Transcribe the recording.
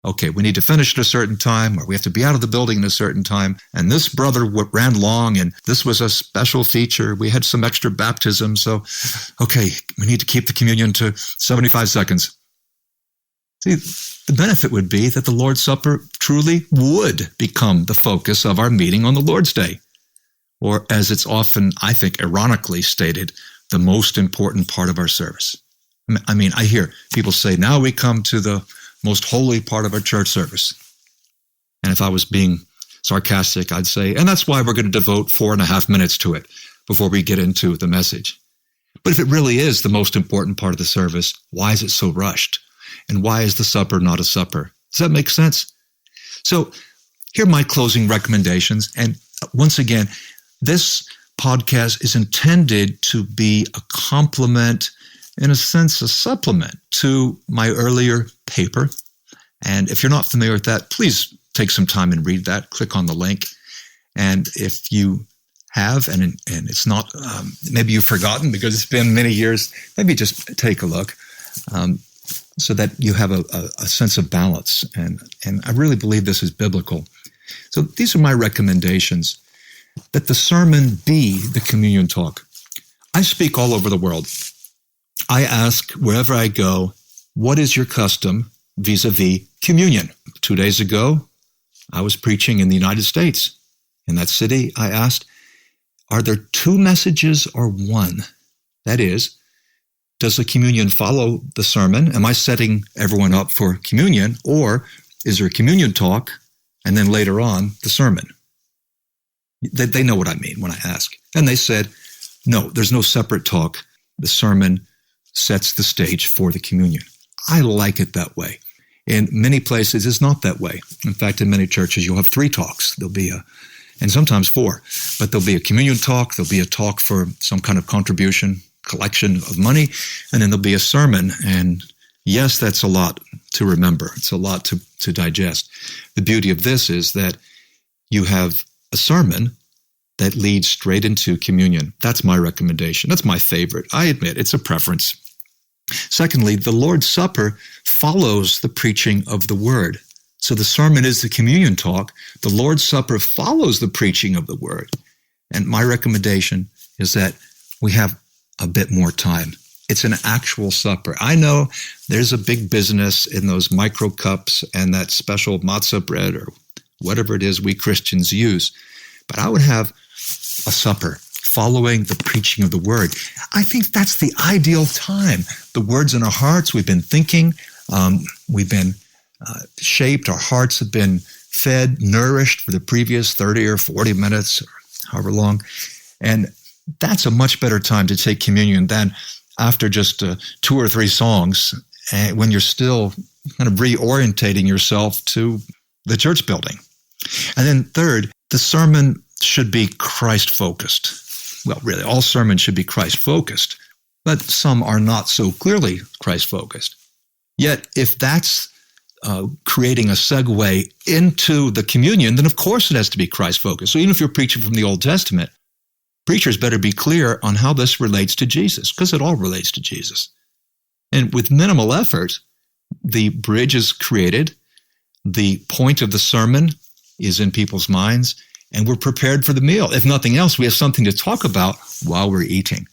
Okay, we need to finish at a certain time, or we have to be out of the building at a certain time. And this brother ran long, and this was a special feature. We had some extra baptism. So, okay, we need to keep the communion to 75 seconds. See, the benefit would be that the Lord's Supper truly would become the focus of our meeting on the Lord's Day. Or as it's often, I think, ironically stated, the most important part of our service. I mean, I hear people say, now we come to the most holy part of our church service. And if I was being sarcastic, I'd say, and that's why we're going to devote 4.5 minutes to it before we get into the message. But if it really is the most important part of the service, why is it so rushed? And why is the supper not a supper? Does that make sense? So here are my closing recommendations. And once again, this podcast is intended to be a complement, in a sense, a supplement to my earlier paper. And if you're not familiar with that, please take some time and read that. Click on the link. And if you have, and it's not, maybe you've forgotten because it's been many years, maybe just take a look so that you have a sense of balance. And I really believe this is biblical. So these are my recommendations. That the sermon be the communion talk. I speak all over the world. I ask wherever I go, what is your custom vis-a-vis communion? 2 days ago, I was preaching in the United States. In that city, I asked, are there 2 messages or 1? That is, does the communion follow the sermon? Am I setting everyone up for communion? Or is there a communion talk and then later on the sermon? They know what I mean when I ask. And they said, no, there's no separate talk. The sermon sets the stage for the communion. I like it that way. In many places, it's not that way. In fact, in many churches, you'll have 3 talks. There'll be and sometimes 4, but there'll be a communion talk. There'll be a talk for some kind of contribution, collection of money, and then there'll be a sermon. And yes, that's a lot to remember. It's a lot to digest. The beauty of this is that you have a sermon that leads straight into communion. That's my recommendation. That's my favorite. I admit it's a preference. Secondly, the Lord's Supper follows the preaching of the Word. So the sermon is the communion talk. The Lord's Supper follows the preaching of the Word. And my recommendation is that we have a bit more time. It's an actual supper. I know there's a big business in those micro cups and that special matzah bread or whatever it is we Christians use. But I would have a supper following the preaching of the Word. I think that's the ideal time. The Word's in our hearts. We've been thinking. We've been shaped. Our hearts have been fed, nourished for the previous 30 or 40 minutes, or however long. And that's a much better time to take communion than after just 2 or 3 songs, when you're still kind of reorientating yourself to the church building. And then third, the sermon should be Christ-focused. Well, really, all sermons should be Christ-focused, but some are not so clearly Christ-focused. Yet, if that's creating a segue into the communion, then of course it has to be Christ-focused. So even if you're preaching from the Old Testament, preachers better be clear on how this relates to Jesus, because it all relates to Jesus. And with minimal effort, the bridge is created, the point of the sermon is in people's minds, and we're prepared for the meal. If nothing else, we have something to talk about while we're eating.